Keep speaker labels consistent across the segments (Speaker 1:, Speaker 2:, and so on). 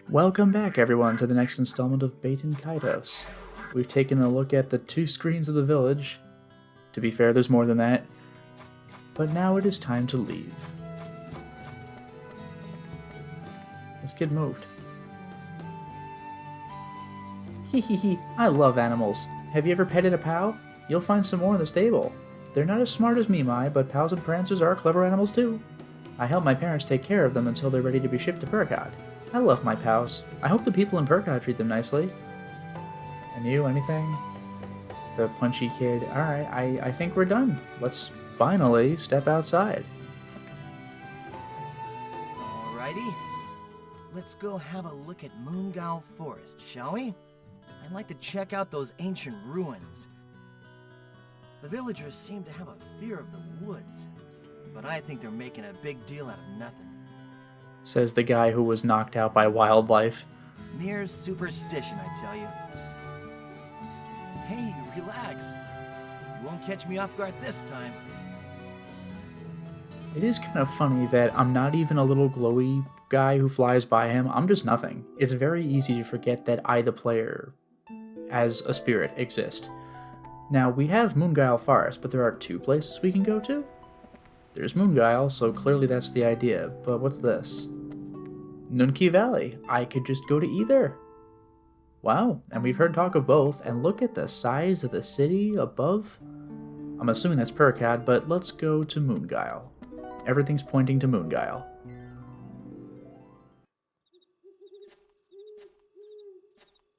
Speaker 1: Welcome back, everyone, to the next installment of Baten Kaitos. We've taken a look at the 2 screens of the village. To be fair, there's more than that. But now it is time to leave. Let's get moved. Hehehe, I love animals. Have you ever petted a pow? You'll find some more in the stable. They're not as smart as me, but pows and prancers are clever animals too. I help my parents take care of them until they're ready to be shipped to Perkad. I love my pals. I hope the people in Perkad treat them nicely. And you, anything? The punchy kid. Alright, I think we're done. Let's finally step outside.
Speaker 2: Alrighty. Let's go have a look at Moongile Forest, shall we? I'd like to check out those ancient ruins. The villagers seem to have a fear of the woods, but I think they're making a big deal out of nothing.
Speaker 1: Says the guy who was knocked out by wildlife.
Speaker 2: Mere superstition, I tell you. Hey, relax. You won't catch me off guard this time.
Speaker 1: It is kind of funny that I'm not even a little glowy guy who flies by him. I'm just nothing. It's very easy to forget that I, the player, as a spirit, exist. Now, we have Moongile Forest, but there are 2 places we can go to? There's Moongile, so clearly that's the idea, but what's this? Nunki Valley. I could just go to either. Wow, and we've heard talk of both, and look at the size of the city above. I'm assuming that's Perkad, but let's go to Moongile. Everything's pointing to Moongile.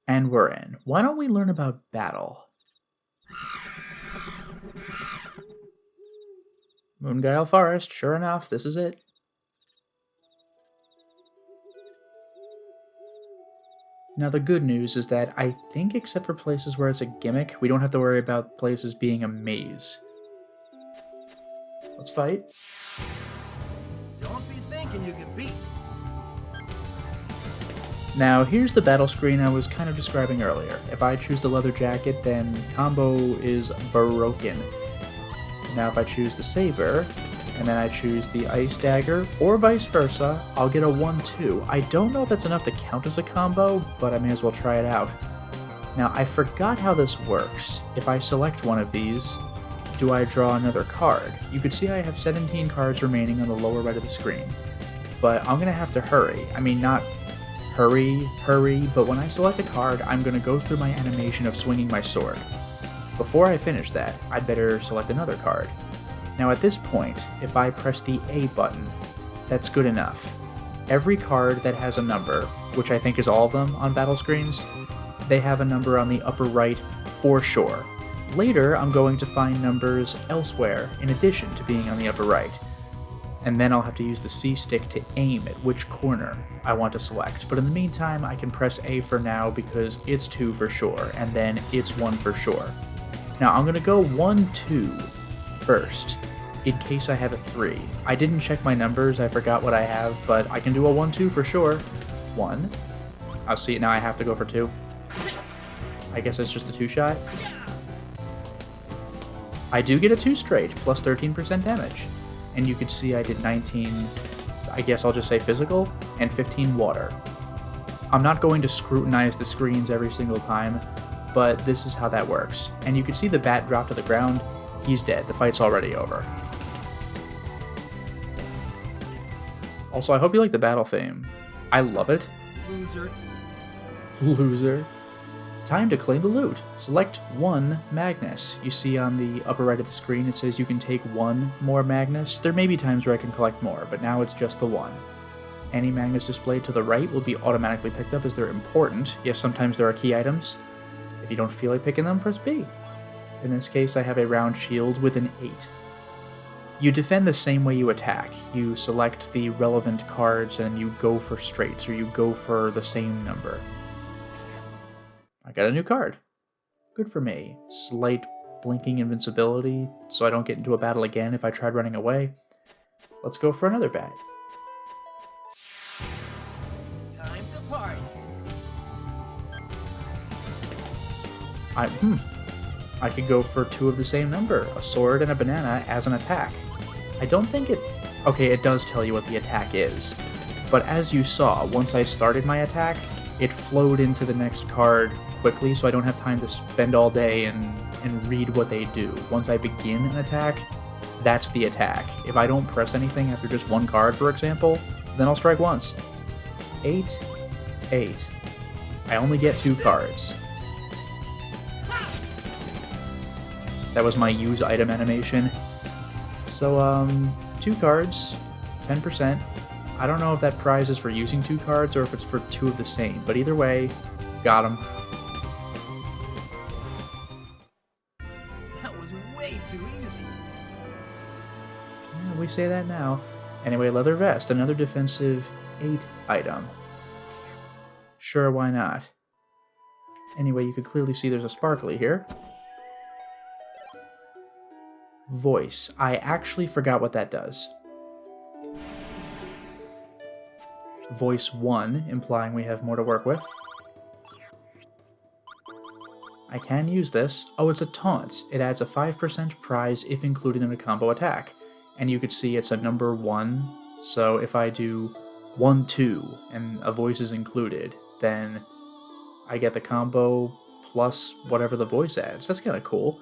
Speaker 1: And we're in. Why don't we learn about battle? Moongile Forest, sure enough, this is it. Now the good news is that I think except for places where it's a gimmick, we don't have to worry about places being a maze. Let's fight.
Speaker 2: Don't be thinking you can beat.
Speaker 1: Now here's the battle screen I was kind of describing earlier. If I choose the leather jacket, then combo is broken. Now if I choose the Saber, and then I choose the Ice Dagger, or vice versa, I'll get a 1-2. I don't know if that's enough to count as a combo, but I may as well try it out. Now I forgot how this works. If I select one of these, do I draw another card? You could see I have 17 cards remaining on the lower right of the screen. But I'm going to have to hurry. I mean, not hurry, but when I select a card, I'm going to go through my animation of swinging my sword. Before I finish that, I'd better select another card. Now at this point, if I press the A button, that's good enough. Every card that has a number, which I think is all of them on battle screens, they have a number on the upper right for sure. Later, I'm going to find numbers elsewhere in addition to being on the upper right. And then I'll have to use the C stick to aim at which corner I want to select. But in the meantime, I can press A for now because it's 2 for sure, and then it's 1 for sure. Now I'm going to go 1-2 first, in case I have a 3. I didn't check my numbers, I forgot what I have, but I can do a 1-2 for sure. 1. I'll see it now, I have to go for 2. I guess it's just a 2-shot. I do get a 2 straight, plus 13% damage. And you can see I did 19, I guess I'll just say physical, and 15 water. I'm not going to scrutinize the screens every single time, but this is how that works. And you can see the bat drop to the ground. He's dead. The fight's already over. Also, I hope you like the battle theme. I love it.
Speaker 2: Loser.
Speaker 1: Loser. Time to claim the loot. Select 1 Magnus. You see on the upper right of the screen it says you can take 1 more Magnus. There may be times where I can collect more, but now it's just the 1. Any Magnus displayed to the right will be automatically picked up as they're important. Yes, sometimes there are key items. If you don't feel like picking them, press B. In this case, I have a round shield with an 8. You defend the same way you attack. You select the relevant cards and you go for straights, or you go for the same number. I got a new card. Good for me. Slight blinking invincibility, so I don't get into a battle again if I tried running away. Let's go for another bat.
Speaker 2: Time to party.
Speaker 1: I could go for 2 of the same number, a sword and a banana as an attack. I don't think it... Okay, it does tell you what the attack is, But as you saw, once I started my attack, it flowed into the next card quickly, so I don't have time to spend all day and read what they do. Once I begin an attack, that's the attack. If I don't press anything after just one card, for example, then I'll strike once. 8, 8. I only get 2 cards. That was my use item animation. So, 2 cards, 10%. I don't know if that prize is for using 2 cards or if it's for 2 of the same, but either way, got him.
Speaker 2: That was way too easy.
Speaker 1: Yeah, we say that now. Anyway, leather vest, another defensive 8 item. Sure, why not? Anyway, you could clearly see there's a sparkly here. Voice. I actually forgot what that does. Voice 1, implying we have more to work with. I can use this. Oh, it's a taunt. It adds a 5% prize if included in a combo attack. And you could see it's a number 1, so if I do 1, 2, and a voice is included, then I get the combo plus whatever the voice adds. That's kind of cool.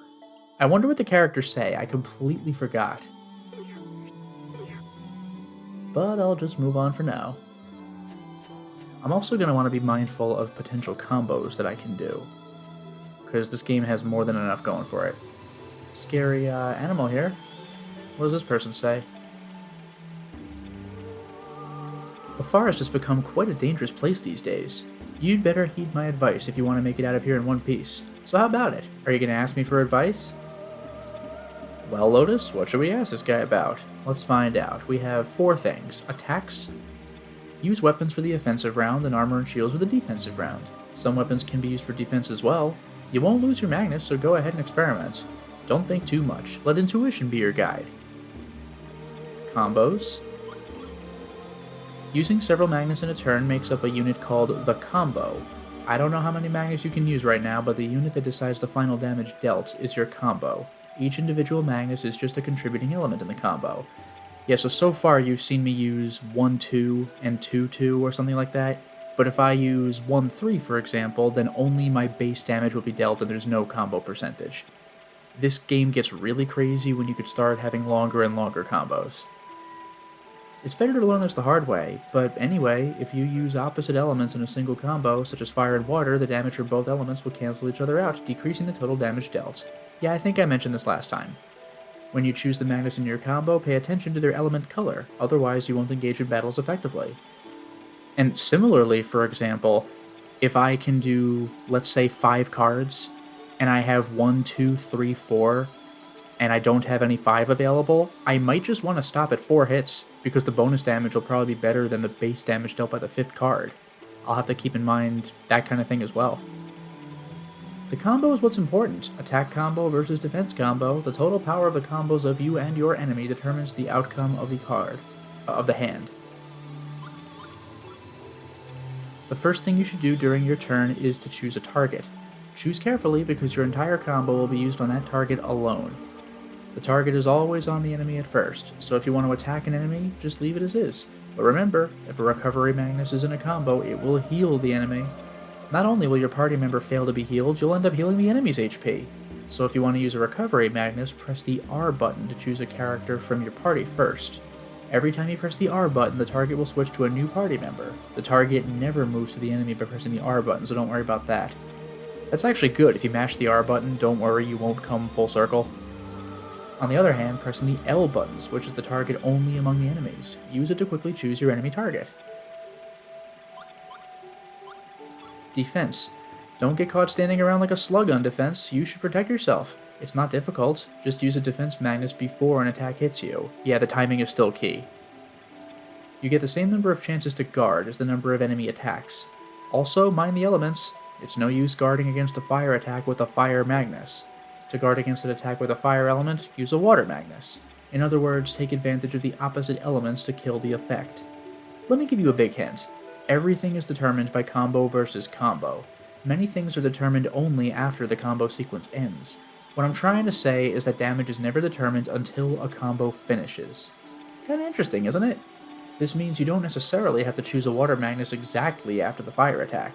Speaker 1: I wonder what the characters say. I completely forgot. But I'll just move on for now. I'm also going to want to be mindful of potential combos that I can do, because this game has more than enough going for it. Scary animal here. What does this person say? The forest has become quite a dangerous place these days. You'd better heed my advice if you want to make it out of here in one piece. So how about it? Are you going to ask me for advice? Well, Lotus, what should we ask this guy about? Let's find out. We have 4 things. Attacks. Use weapons for the offensive round and armor and shields for the defensive round. Some weapons can be used for defense as well. You won't lose your Magnus, so go ahead and experiment. Don't think too much. Let intuition be your guide. Combos. Using several Magnus in a turn makes up a unit called the Combo. I don't know how many Magnus you can use right now, but the unit that decides the final damage dealt is your combo. Each individual Magnus is just a contributing element in the combo. Yeah, so far you've seen me use 1-2 and 2-2 or something like that, but if I use 1-3 for example, then only my base damage will be dealt and there's no combo percentage. This game gets really crazy when you could start having longer and longer combos. It's better to learn this the hard way, but anyway, if you use opposite elements in a single combo, such as fire and water, the damage for both elements will cancel each other out, decreasing the total damage dealt. Yeah, I think I mentioned this last time. When you choose the Magnus in your combo, pay attention to their element color, otherwise you won't engage in battles effectively. And similarly, for example, if I can do, let's say, 5 cards, and I have 1, 2, 3, 4, and I don't have any 5 available, I might just want to stop at 4 hits, because the bonus damage will probably be better than the base damage dealt by the 5th card. I'll have to keep in mind that kind of thing as well. The combo is what's important. Attack combo versus defense combo. The total power of the combos of you and your enemy determines the outcome of the card, of the hand. The first thing you should do during your turn is to choose a target. Choose carefully because your entire combo will be used on that target alone. The target is always on the enemy at first, so if you want to attack an enemy, just leave it as is. But remember, if a recovery Magnus is in a combo, it will heal the enemy. Not only will your party member fail to be healed, you'll end up healing the enemy's HP. So if you want to use a recovery Magnus, press the R button to choose a character from your party first. Every time you press the R button, the target will switch to a new party member. The target never moves to the enemy by pressing the R button, so don't worry about that. That's actually good. If you mash the R button, don't worry, you won't come full circle. On the other hand, pressing the L button switches the target only among the enemies. Use it to quickly choose your enemy target. Defense. Don't get caught standing around like a slug on defense. You should protect yourself. It's not difficult. Just use a defense Magnus before an attack hits you. Yeah, the timing is still key. You get the same number of chances to guard as the number of enemy attacks. Also, mind the elements. It's no use guarding against a fire attack with a fire Magnus. To guard against an attack with a fire element, use a water Magnus. In other words, take advantage of the opposite elements to kill the effect. Let me give you a big hint. Everything is determined by combo versus combo. Many things are determined only after the combo sequence ends. What I'm trying to say is that damage is never determined until a combo finishes. Kinda interesting, isn't it? This means you don't necessarily have to choose a Water Magnus exactly after the fire attack.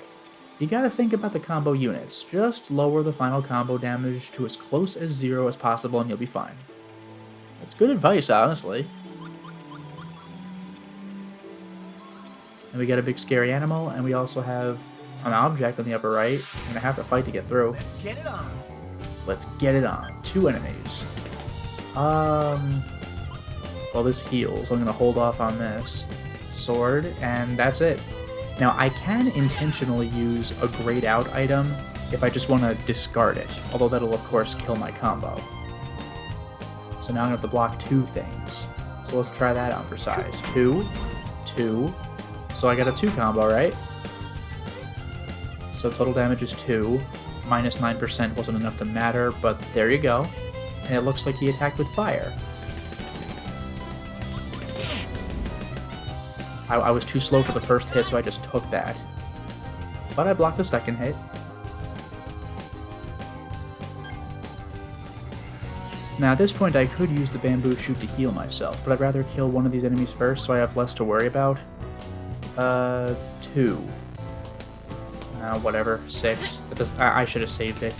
Speaker 1: You gotta think about the combo units. Just lower the final combo damage to as close as 0 as possible and you'll be fine. That's good advice, honestly. And we got a big scary animal, and we also have an object on the upper right. I'm gonna have to fight to get through.
Speaker 2: Let's get it on.
Speaker 1: Let's get it on. 2 enemies. Well, this heals, so I'm gonna hold off on this. Sword, and that's it. Now, I can intentionally use a grayed out item if I just want to discard it, although that'll of course kill my combo. So now I'm gonna have to block 2 things. So let's try that on for size. 2, 2. So I got a 2 combo, right? So total damage is 2. Minus 9% wasn't enough to matter, but there you go. And it looks like he attacked with fire. I was too slow for the first hit, so I just took that. But I blocked the second hit. Now at this point I could use the bamboo shoot to heal myself, but I'd rather kill one of these enemies first so I have less to worry about. 2. Whatever. 6. I should have saved it.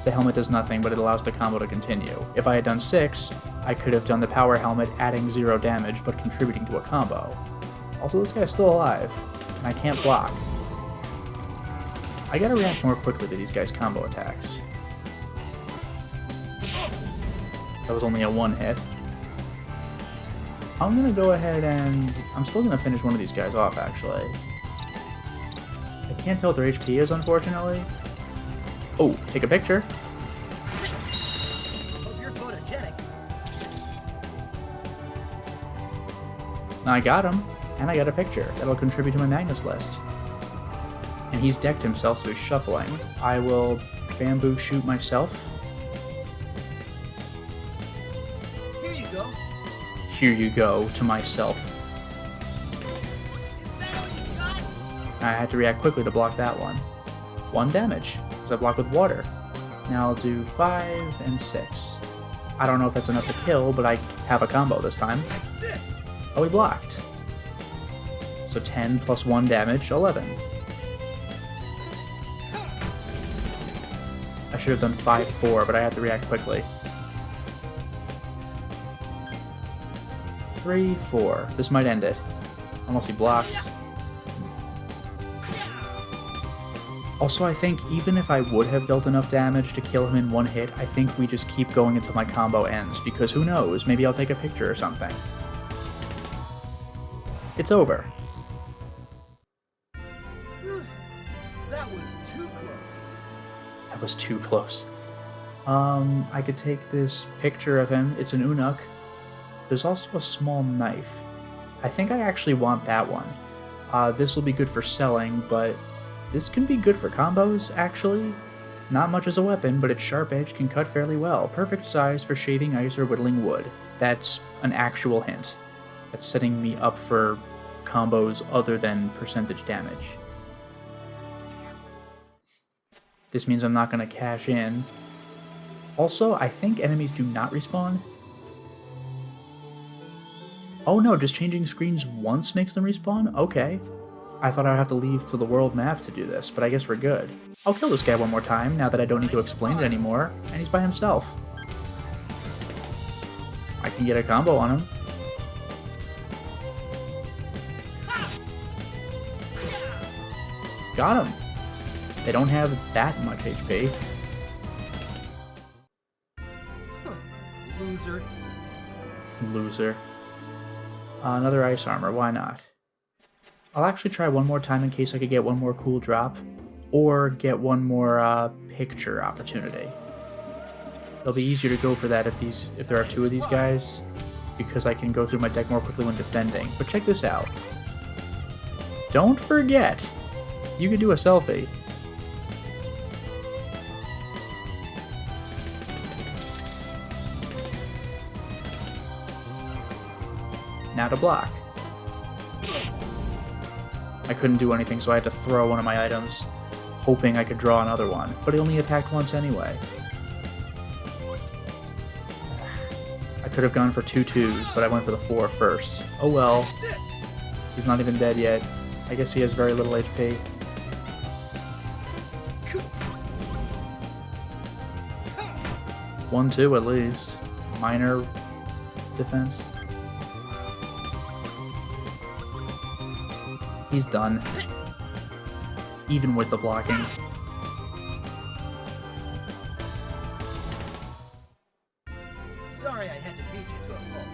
Speaker 1: The helmet does nothing, but it allows the combo to continue. If I had done 6, I could have done the power helmet, adding 0 damage, but contributing to a combo. Also, this guy's still alive, and I can't block. I gotta react more quickly to these guys' combo attacks. That was only a 1 hit. I'm gonna go ahead and... I'm still gonna finish one of these guys off, actually. I can't tell what their HP is, unfortunately. Oh, take a picture.
Speaker 2: Hope you're photogenic.
Speaker 1: I got him, and I got a picture. That'll contribute to my Magnus list. And he's decked himself, so he's shuffling. I will bamboo shoot myself.
Speaker 2: Here you go.
Speaker 1: Here you go, to myself.
Speaker 2: Is that all you got?
Speaker 1: I had to react quickly to block that one. 1 damage, because I blocked with water. Now I'll do 5 and 6. I don't know if that's enough to kill, but I have a combo this time. Oh, he blocked. So 10 plus 1 damage, 11. I should have done 5-4, but I had to react quickly. 3-4. This might end it. Unless he blocks. Also, I think even if I would have dealt enough damage to kill him in 1 hit, I think we just keep going until my combo ends, because who knows, maybe I'll take a picture or something. It's over.
Speaker 2: That was too close.
Speaker 1: That was too close. I could take this picture of him. It's an Unuk. There's also a small knife. I think I actually want that one. This will be good for selling, but this can be good for combos, actually. Not much as a weapon, but its sharp edge can cut fairly well. Perfect size for shaving ice or whittling wood. That's an actual hint. That's setting me up for combos other than percentage damage. This means I'm not going to cash in. Also, I think enemies do not respawn. Oh no, just changing screens once makes them respawn? Okay. I thought I'd have to leave to the world map to do this, but I guess we're good. I'll kill this guy one more time, now that I don't need to explain it anymore, and he's by himself. I can get a combo on him. Got him! They don't have that much HP.
Speaker 2: Loser.
Speaker 1: Loser. Another ice armor, why not? I'll actually try one more time in case I could get one more cool drop, or get one more picture opportunity. It'll be easier to go for that if there are 2 of these guys, because I can go through my deck more quickly when defending. But check this out. Don't forget, you can do a selfie. Now to block. I couldn't do anything, so I had to throw one of my items, hoping I could draw another one, but he only attacked once anyway. I could could have gone for 2 2s, but I went for the 4 first. Oh well. He's not even dead yet. I guess he has very little HP. One, 2 at least. Minor defense. He's done. Even with the blocking.
Speaker 2: Sorry I had to beat you to a pulp.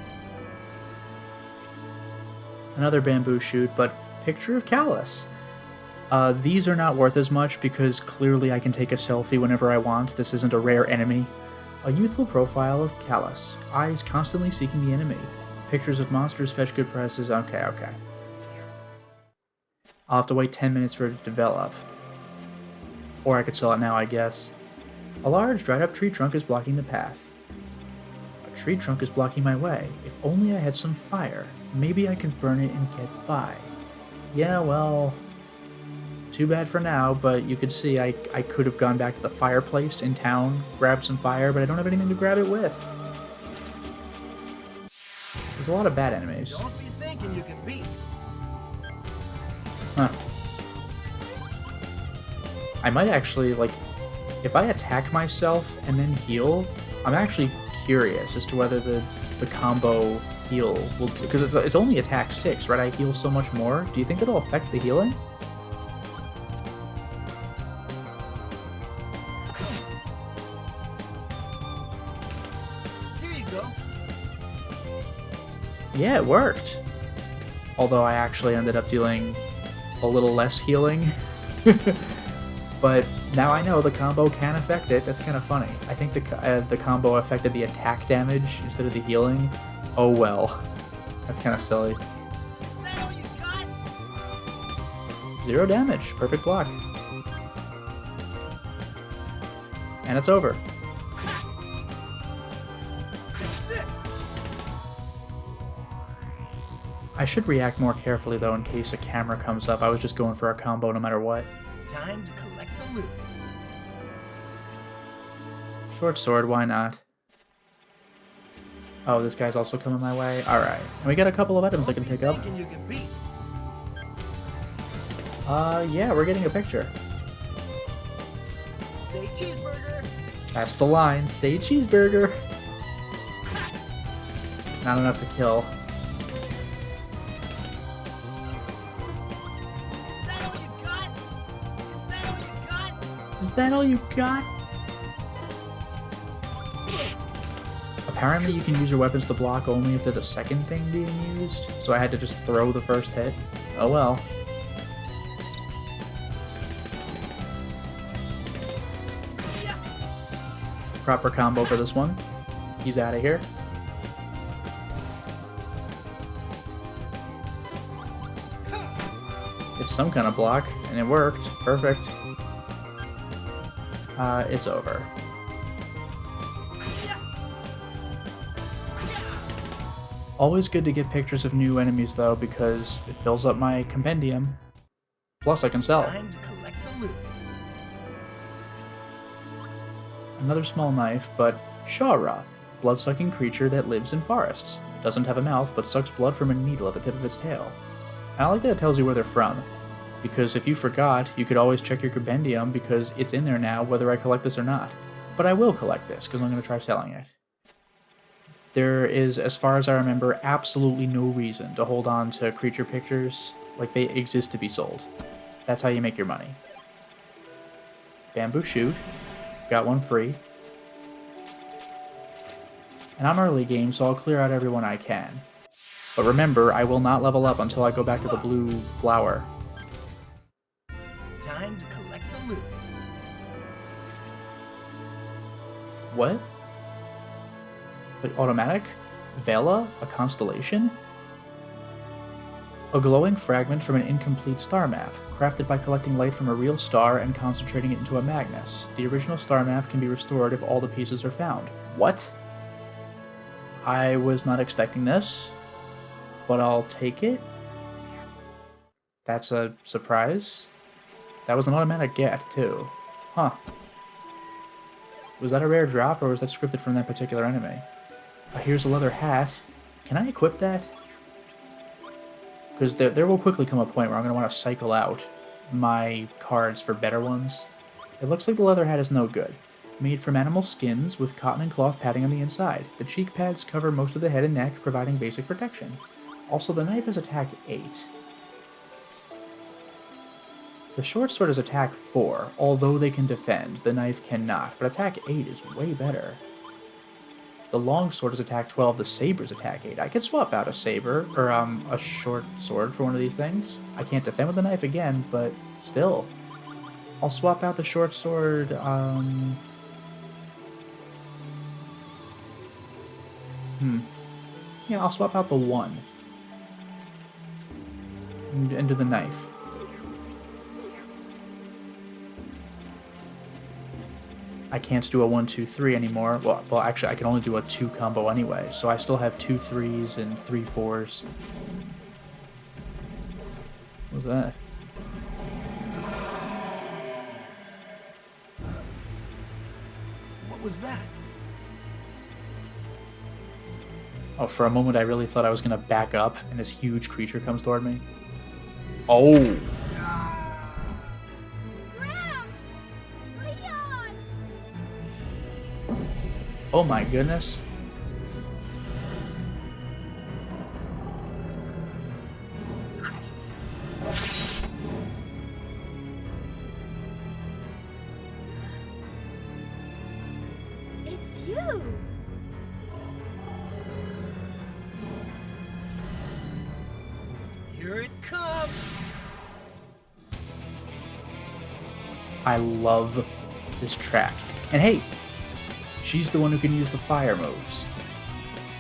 Speaker 1: Another bamboo shoot, but picture of Callus. These are not worth as much because clearly I can take a selfie whenever I want. This isn't a rare enemy. A youthful profile of Callus. Eyes constantly seeking the enemy. Pictures of monsters fetch good prices. Okay. I'll have to wait 10 minutes for it to develop. Or I could sell it now, I guess. A large, dried-up tree trunk is blocking the path. A tree trunk is blocking my way. If only I had some fire. Maybe I can burn it and get by. Yeah, well... Too bad for now, but you could see I could have gone back to the fireplace in town, grabbed some fire, but I don't have anything to grab it with. There's a lot of bad enemies.
Speaker 2: Don't be thinking you can beat.
Speaker 1: Huh. I might actually, like, if I attack myself and then heal, I'm actually curious as to whether the combo heal will... Because it's only attack 6, right? I heal so much more. Do you think that'll affect the healing? Yeah, it worked. Although I actually ended up dealing a little less healing. But now I know the combo can affect it. That's kind of funny. I think the combo affected the attack damage instead of the healing. Oh well. That's kind of silly.
Speaker 2: Is that all you got?
Speaker 1: 0 damage. Perfect block. And it's over. I should react more carefully, though, in case a camera comes up. I was just going for a combo no matter what.
Speaker 2: Time to collect the loot.
Speaker 1: Short sword, why not? Oh, this guy's also coming my way? Alright. And we got a couple of items I can pick up.
Speaker 2: You can beat.
Speaker 1: Yeah, we're getting a picture.
Speaker 2: Say cheeseburger.
Speaker 1: That's the line. Say cheeseburger. Not enough to kill. Is that all you got? Apparently you can use your weapons to block only if they're the second thing being used, so I had to just throw the first hit. Oh well. Proper combo for this one. He's out of here. It's some kind of block, and it worked. Perfect. It's over. Always good to get pictures of new enemies, though, because it fills up my compendium. Plus, I can sell.
Speaker 2: Time to collect the loot.
Speaker 1: Another small knife, but Shella, blood-sucking creature that lives in forests. Doesn't have a mouth, but sucks blood from a needle at the tip of its tail. I like that it tells you where they're from. Because if you forgot, you could always check your compendium because it's in there now whether I collect this or not. But I will collect this because I'm going to try selling it. There is, as far as I remember, absolutely no reason to hold on to creature pictures. Like, they exist to be sold. That's how you make your money. Bamboo shoot. Got one free. And I'm early game, so I'll clear out everyone I can. But remember, I will not level up until I go back to the blue flower.
Speaker 2: Time to collect the loot.
Speaker 1: What? Wait, automatic? Vela? A constellation? A glowing fragment from an incomplete star map, crafted by collecting light from a real star and concentrating it into a Magnus. The original star map can be restored if all the pieces are found. What? I was not expecting this, but I'll take it. That's a surprise. That was an automatic get, too. Huh. Was that a rare drop, or was that scripted from that particular enemy? Here's a leather hat. Can I equip that? Because there will quickly come a point where I'm going to want to cycle out my cards for better ones. It looks like the leather hat is no good. Made from animal skins with cotton and cloth padding on the inside. The cheek pads cover most of the head and neck, providing basic protection. Also, the knife is attack 8. The short sword is attack 4, although they can defend. The knife cannot, but attack 8 is way better. The long sword is attack 12, the saber is attack 8. I could swap out a saber, or a short sword for one of these things. I can't defend with the knife again, but still. I'll swap out the short sword, Yeah, I'll swap out the 1. And do the knife. I can't do a 1, 2, 3 anymore. Well, actually, I can only do a 2 combo anyway, so I still have 2 3s and 3 4s. What was that?
Speaker 2: What was that?
Speaker 1: Oh, for a moment I really thought I was gonna back up and this huge creature comes toward me. Oh!
Speaker 3: Graham! Leon!
Speaker 1: Oh my goodness.
Speaker 3: It's you!
Speaker 2: Here it comes!
Speaker 1: I love this track. And hey, she's the one who can use the fire moves.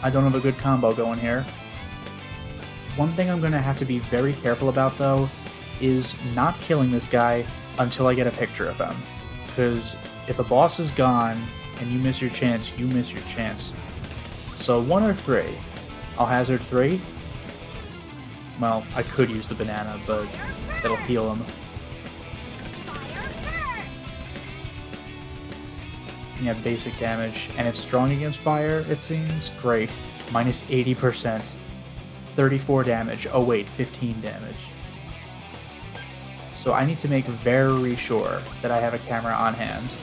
Speaker 1: I don't have a good combo going here. One thing I'm going to have to be very careful about, though, is not killing this guy until I get a picture of him. Because if a boss is gone and you miss your chance, you miss your chance. So 1 or 3. I'll hazard 3. Well, I could use the banana, but that'll heal him. Yeah, basic damage. And it's strong against fire, it seems. Great. Minus 80%. 34 damage. Oh wait, 15 damage. So I need to make very sure that I have a camera on hand.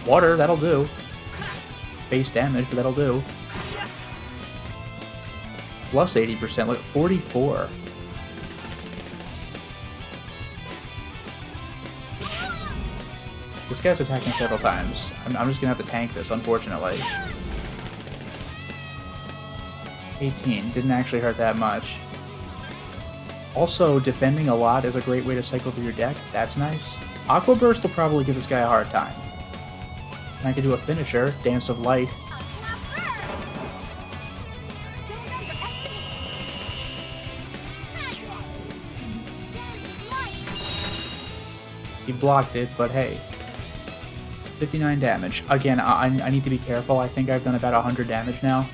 Speaker 1: Water, that'll do. Base damage, but that'll do. Plus 80%, look at 44. This guy's attacking several times. I'm just gonna have to tank this, unfortunately. 18, didn't actually hurt that much. Also, defending a lot is a great way to cycle through your deck. That's nice. Aqua Burst will probably give this guy a hard time. And I could do a finisher, Dance of Light. He blocked it, but hey. 59 damage. Again, I need to be careful. I think I've done about 100 damage now.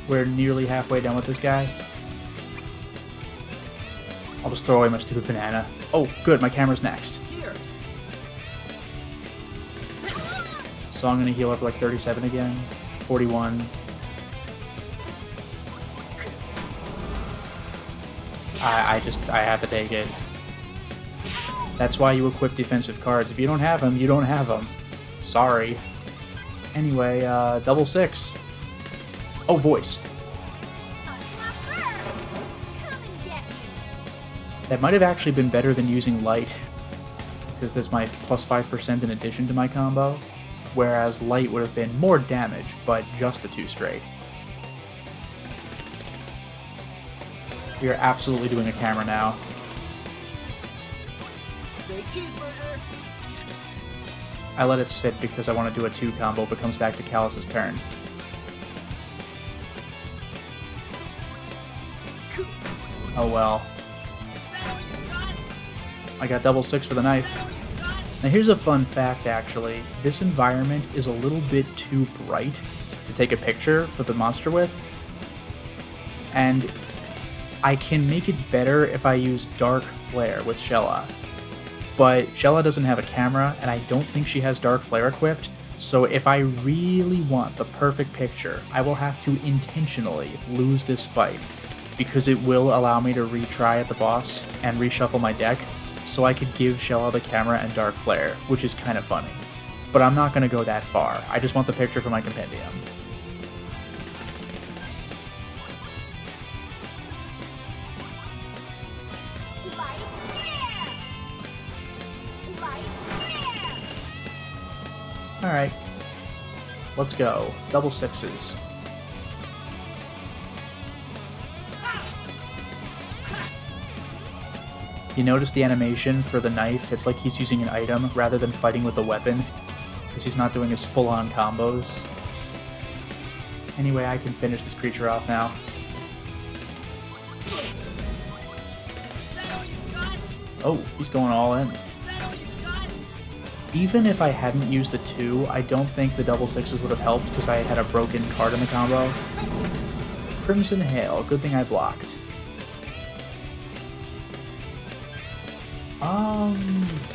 Speaker 1: We're nearly halfway done with this guy. I'll just throw away my stupid banana. Oh, good, my camera's next.
Speaker 2: Here.
Speaker 1: So I'm gonna heal up for like 37 again. 41. I have to take it. That's why you equip defensive cards. If you don't have them, you don't have them. Sorry. Anyway, double 6. Oh, voice. That might have actually been better than using light, because there's my plus 5% in addition to my combo, whereas light would have been more damage, but just the 2 straight. We are absolutely doing a camera now.
Speaker 2: Say cheeseburger!
Speaker 1: I let it sit because I want to do a 2 combo if it comes back to Callus's turn. Oh well. I got double 6 for the knife. Now here's a fun fact actually. This environment is a little bit too bright to take a picture for the monster with. And I can make it better if I use Dark Flare with Shella. But Shella doesn't have a camera, and I don't think she has Dark Flare equipped, So if I really want the perfect picture, I will have to intentionally lose this fight, because it will allow me to retry at the boss and reshuffle my deck, so I could give Shella the camera and Dark Flare, which is kind of funny. But I'm not going to go that far, I just want the picture for my compendium. Alright, let's go. Double sixes. You notice the animation for the knife? It's like he's using an item rather than fighting with a weapon, because he's not doing his full-on combos. Anyway, I can finish this creature off now. Oh, he's going all in. Even if I hadn't used the 2, I don't think the double sixes would have helped because I had a broken card in the combo. Crimson Hail, good thing I blocked.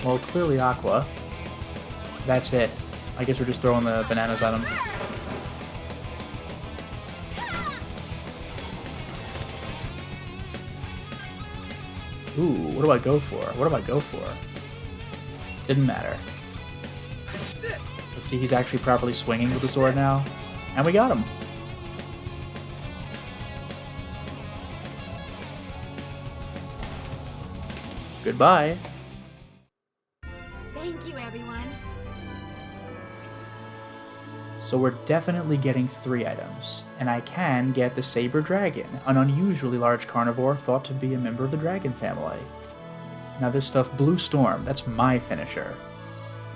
Speaker 1: Well, clearly Aqua. That's it. I guess we're just throwing the bananas at him. Ooh, what do I go for? What do I go for? Didn't matter. Let's see, he's actually properly swinging with the sword now. And we got him. Goodbye.
Speaker 3: Thank you, everyone.
Speaker 1: So we're definitely getting 3 items, and I can get the Saber Dragon, an unusually large carnivore thought to be a member of the dragon family. Now this stuff, Blue Storm, that's my finisher.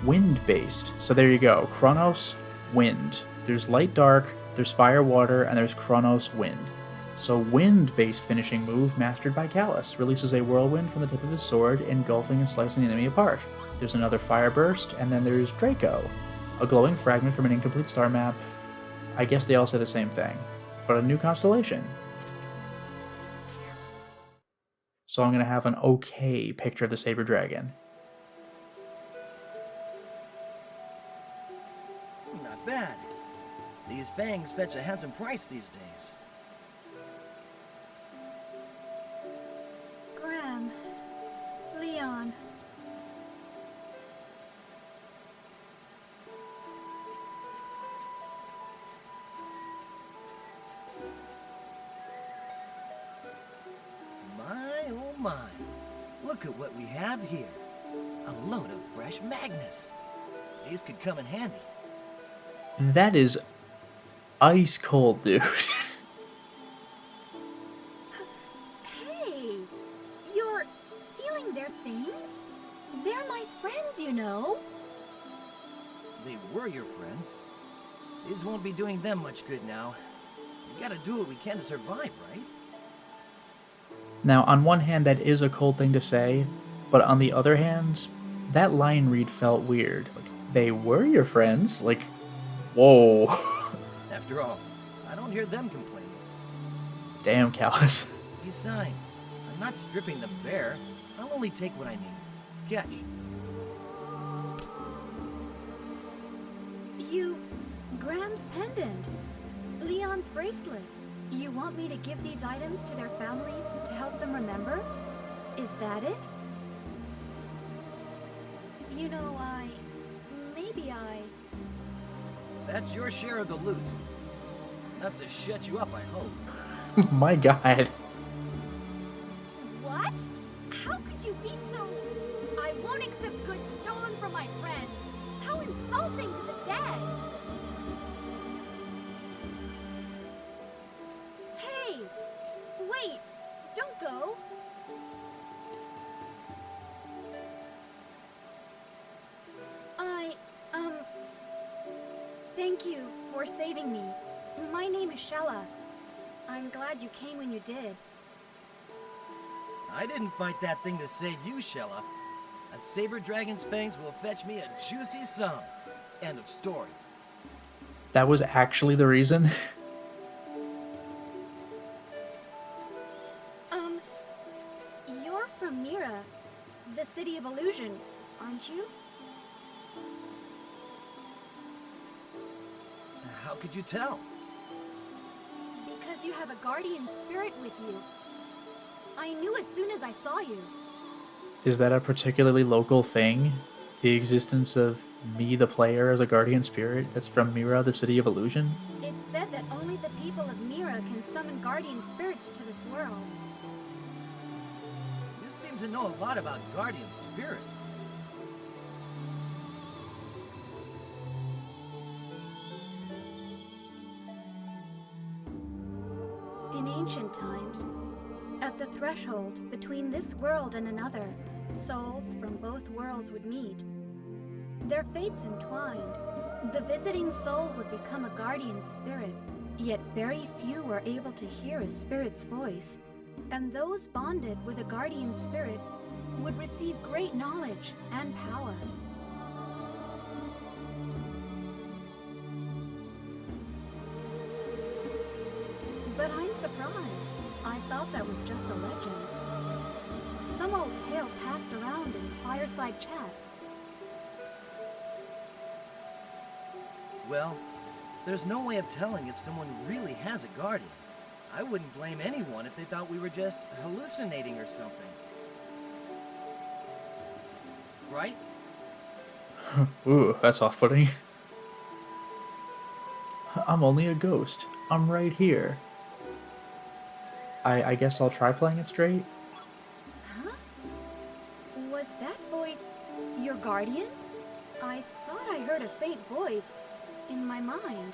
Speaker 1: Wind-based, so there you go, Chronos, Wind. There's Light Dark, there's Fire Water, and there's Chronos Wind. So wind-based finishing move mastered by Callus, releases a whirlwind from the tip of his sword, engulfing and slicing the enemy apart. There's another Fire Burst, and then there's Draco, a glowing fragment from an incomplete star map. I guess they all say the same thing, but a new constellation. So I'm going to have an okay picture of the Saber Dragon.
Speaker 2: Not bad. These fangs fetch a handsome price these days.
Speaker 3: Graham. Leon.
Speaker 2: My, oh my. Look at what we have here. A load of fresh magnets. These could come in handy.
Speaker 1: That is ice cold, dude.
Speaker 3: Hey! You're stealing their things? They're my friends, you know.
Speaker 2: They were your friends. These won't be doing them much good now. We gotta do what we can to survive, right?
Speaker 1: Now, on one hand, that is a cold thing to say, but on the other hand, that line read felt weird. Like, they were your friends? Like, whoa.
Speaker 2: After all, I don't hear them complaining.
Speaker 1: Damn, Callus.
Speaker 2: Besides, I'm not stripping them bare. I'll only take what I need. Catch.
Speaker 3: Graham's pendant. Leon's bracelet. You want me to give these items to their families to help them remember? Is that it? You know, maybe I...
Speaker 2: That's your share of the loot. Enough to shut you up, I hope.
Speaker 1: My god.
Speaker 3: What? How could you be so... I won't accept goods stolen from my friends. How insulting to the dead. Hey! Wait! Don't go! Thank you for saving me. My name is Shella. I'm glad you came when you did.
Speaker 2: I didn't fight that thing to save you, Shella. A Saber Dragon's fangs will fetch me a juicy sum. End of story.
Speaker 1: That was actually the reason?
Speaker 3: You're from Mira, the city of illusion, aren't you?
Speaker 2: How could you tell?
Speaker 3: Because you have a guardian spirit with you. I knew as soon as I saw you.
Speaker 1: Is that a particularly local thing? The existence of me, the player, as a guardian spirit that's from Mira, the city of illusion?
Speaker 3: It's said that only the people of Mira can summon guardian spirits to this world.
Speaker 2: You seem to know a lot about guardian spirits.
Speaker 3: In ancient times, at the threshold between this world and another, souls from both worlds would meet. Their fates entwined. The visiting soul would become a guardian spirit, yet very few were able to hear a spirit's voice. And those bonded with a guardian spirit would receive great knowledge and power. But I'm surprised. I thought that was just a legend. Some old tale passed around in fireside chats.
Speaker 2: Well, there's no way of telling if someone really has a guardian. I wouldn't blame anyone if they thought we were just hallucinating or something. Right?
Speaker 1: Ooh, that's off-putting. I'm only a ghost. I'm right here. I guess I'll try playing it straight.
Speaker 3: Huh? Was that voice your guardian? I thought I heard a faint voice in my mind.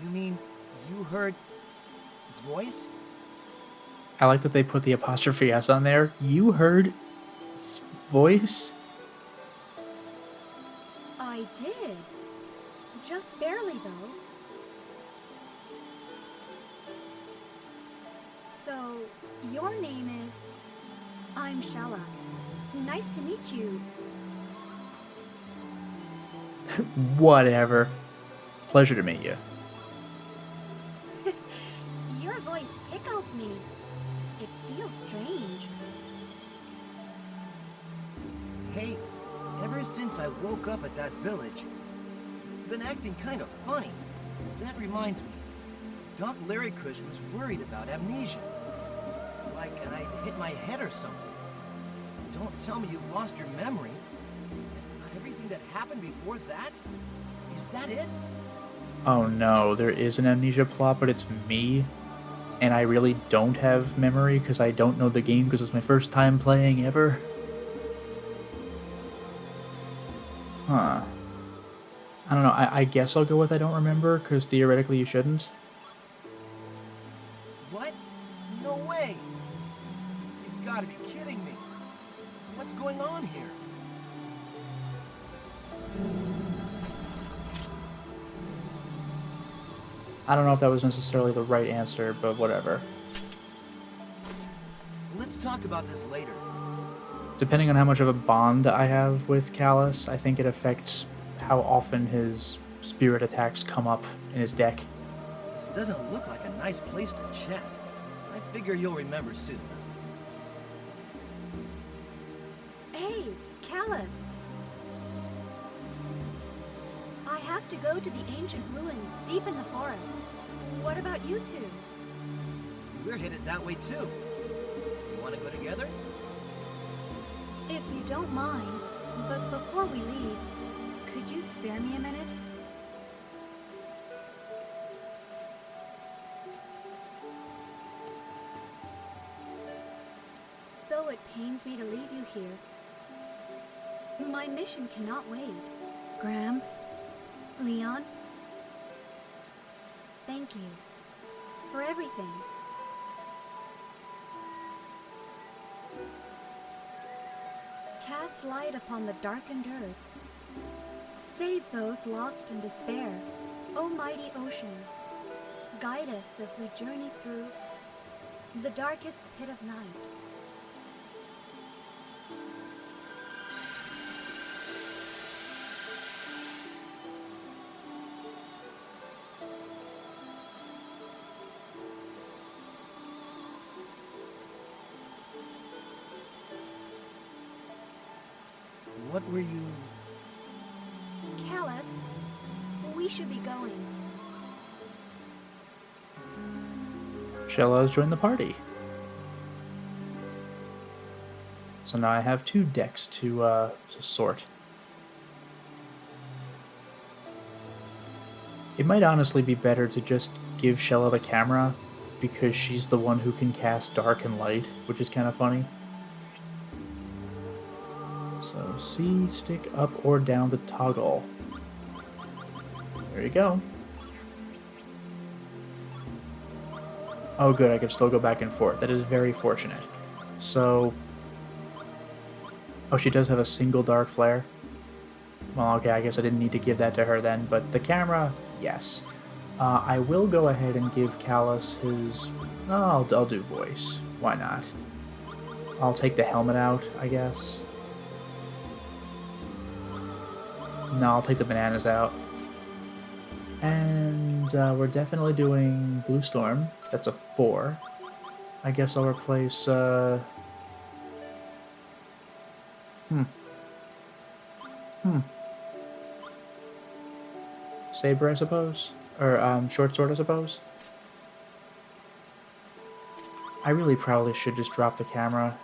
Speaker 2: You mean you heard his voice?
Speaker 1: I like that they put the apostrophe S on there. You heard voice?
Speaker 3: I did. Just barely, though. So, your name is... I'm Shella. Nice to meet you.
Speaker 1: Whatever. Pleasure to meet you.
Speaker 3: Your voice tickles me. It feels strange.
Speaker 2: Hey, ever since I woke up at that village, I've been acting kind of funny. That reminds me, Doc Larrycush was worried about amnesia. Like I'd hit my head or something. Don't tell me you've lost your memory. About everything that happened before that? Is that it?
Speaker 1: Oh no, there is an amnesia plot, but it's me. And I really don't have memory because I don't know the game because it's my first time playing ever. Huh. I don't know, I guess I'll go with I don't remember because theoretically you shouldn't.
Speaker 2: What? No way! You've got to be kidding me. What's going on here?
Speaker 1: I don't know if that was necessarily the right answer, but whatever.
Speaker 2: Let's talk about this later.
Speaker 1: Depending on how much of a bond I have with Callus, I think it affects how often his spirit attacks come up in his deck.
Speaker 2: This doesn't look like a nice place to chat. I figure you'll remember soon.
Speaker 3: Hey, Callus. I have to go to the ancient ruins deep in the forest. What about you two?
Speaker 2: We're headed that way too. You want to go together?
Speaker 3: If you don't mind, but before we leave, could you spare me a minute? Though it pains me to leave you here, my mission cannot wait. Graham, Leon, thank you for everything. Cast light upon the darkened earth. Save those lost in despair. O mighty ocean, guide us as we journey through the darkest pit of night.
Speaker 2: What were you...
Speaker 3: Callus, we should be going.
Speaker 1: Shella has joined the party. So now I have 2 decks to sort. It might honestly be better to just give Shella the camera, because she's the one who can cast dark and light, which is kind of funny. So C, stick up or down to toggle. There you go. Oh good, I can still go back and forth. That is very fortunate. So... oh, she does have a single dark flare. Well, okay, I guess I didn't need to give that to her then, but the camera, yes. I will go ahead and give Callus his... oh, I'll do voice. Why not? I'll take the helmet out, I guess. No, I'll take the bananas out. And we're definitely doing Blue Storm. That's a 4. I guess I'll replace... Saber, I suppose? Or, Short Sword, I suppose? I really probably should just drop the camera,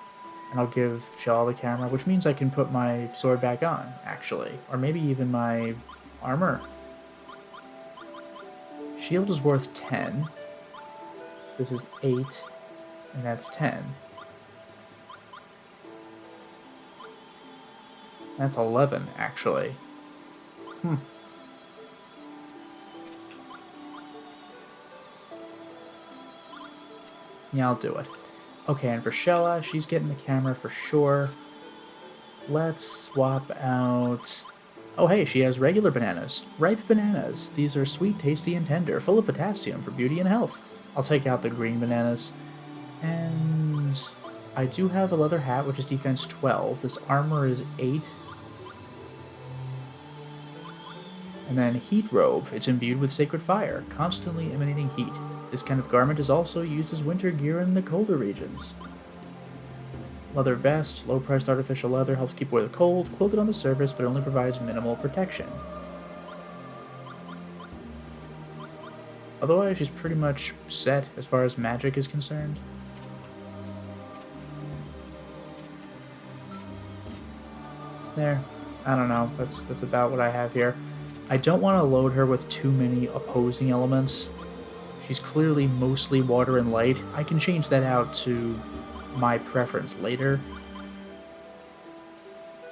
Speaker 1: and I'll give Shella the camera, which means I can put my sword back on, actually. Or maybe even my armor. Shield is worth 10. This is 8, and that's 10. That's 11, actually. Yeah, I'll do it. Okay, and for Shella, she's getting the camera for sure. Let's swap out... oh hey, she has regular bananas. Ripe bananas. These are sweet, tasty, and tender, full of potassium for beauty and health. I'll take out the green bananas. And... I do have a leather hat, which is defense 12. This armor is 8. And then heat robe. It's imbued with sacred fire, constantly emanating heat. This kind of garment is also used as winter gear in the colder regions. Leather vest, low-priced artificial leather, helps keep away the cold, quilted on the surface, but only provides minimal protection. Otherwise, she's pretty much set as far as magic is concerned. There. I don't know. That's about what I have here. I don't want to load her with too many opposing elements. She's clearly mostly water and light. I can change that out to my preference later.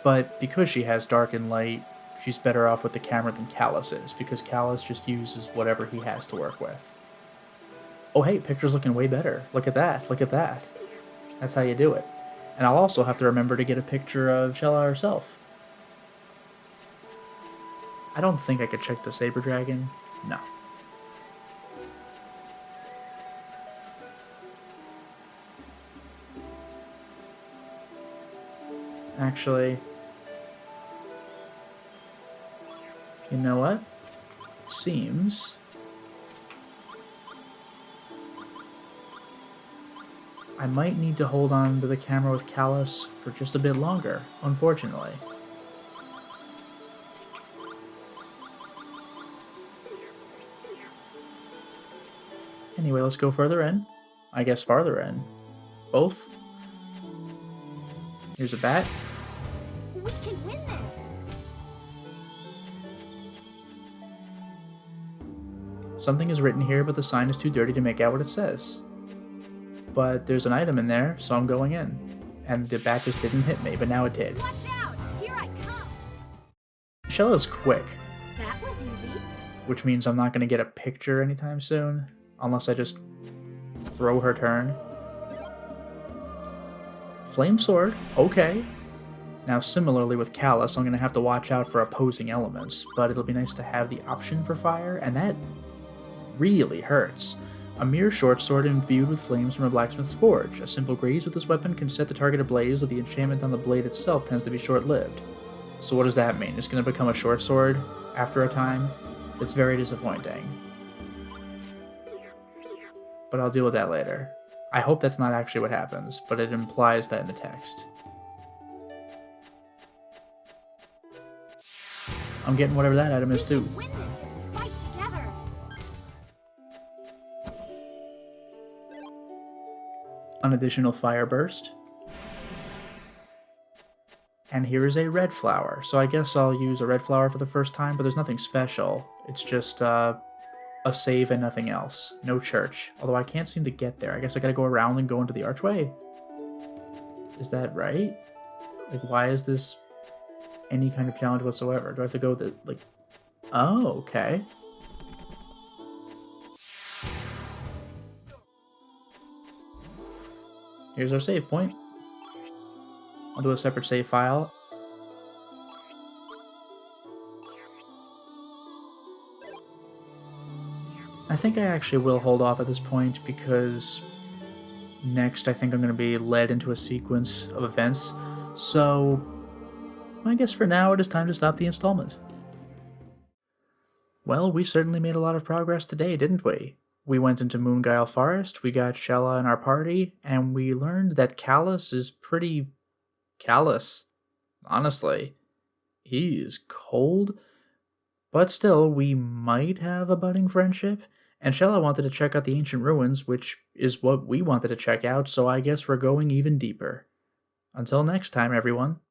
Speaker 1: But because she has dark and light, she's better off with the camera than Callus is, because Callus just uses whatever he has to work with. Oh hey, picture's looking way better. Look at that, look at that. That's how you do it. And I'll also have to remember to get a picture of Shella herself. I don't think I could check the Saber Dragon. No. Actually, you know what? It seems I might need to hold on to the camera with Callus for just a bit longer, unfortunately. Anyway, let's go further in. I guess farther in. Both. Here's a bat.
Speaker 3: We can win this!
Speaker 1: Something is written here, but the sign is too dirty to make out what it says. But there's an item in there, so I'm going in. And the bat just didn't hit me, but now it did.
Speaker 3: Watch out! Here I come!
Speaker 1: Shella's quick,
Speaker 3: That was easy.
Speaker 1: which means I'm not going to get a picture anytime soon, unless I just throw her turn. Flame Sword, okay. Now similarly with Callus, I'm going to have to watch out for opposing elements, but it'll be nice to have the option for fire, and that really hurts. A mere short sword imbued with flames from a blacksmith's forge. A simple graze with this weapon can set the target ablaze, though the enchantment on the blade itself tends to be short-lived. So what does that mean? It's going to become a short sword after a time? That's very disappointing. But I'll deal with that later. I hope that's not actually what happens, but it implies that in the text. I'm getting whatever that item is too.
Speaker 3: Win this if we fight
Speaker 1: an additional fire burst. And here is a red flower. So I guess I'll use a red flower for the first time, but there's nothing special. It's just a save and nothing else. No church. Although I can't seem to get there. I guess I gotta go around and go into the archway. Is that right? Like, why is this any kind of challenge whatsoever? Do I have to go the, like... Oh, okay. Here's our save point. I'll do a separate save file. I think I actually will hold off at this point because next I think I'm going to be led into a sequence of events. So I guess for now it is time to stop the installment. Well, we certainly made a lot of progress today, didn't we? We went into Moongile Forest, we got Shella in our party, and we learned that Callus is pretty callous. Honestly, he is cold. But still, we might have a budding friendship. And Shella wanted to check out the ancient ruins, which is what we wanted to check out, so I guess we're going even deeper. Until next time, everyone.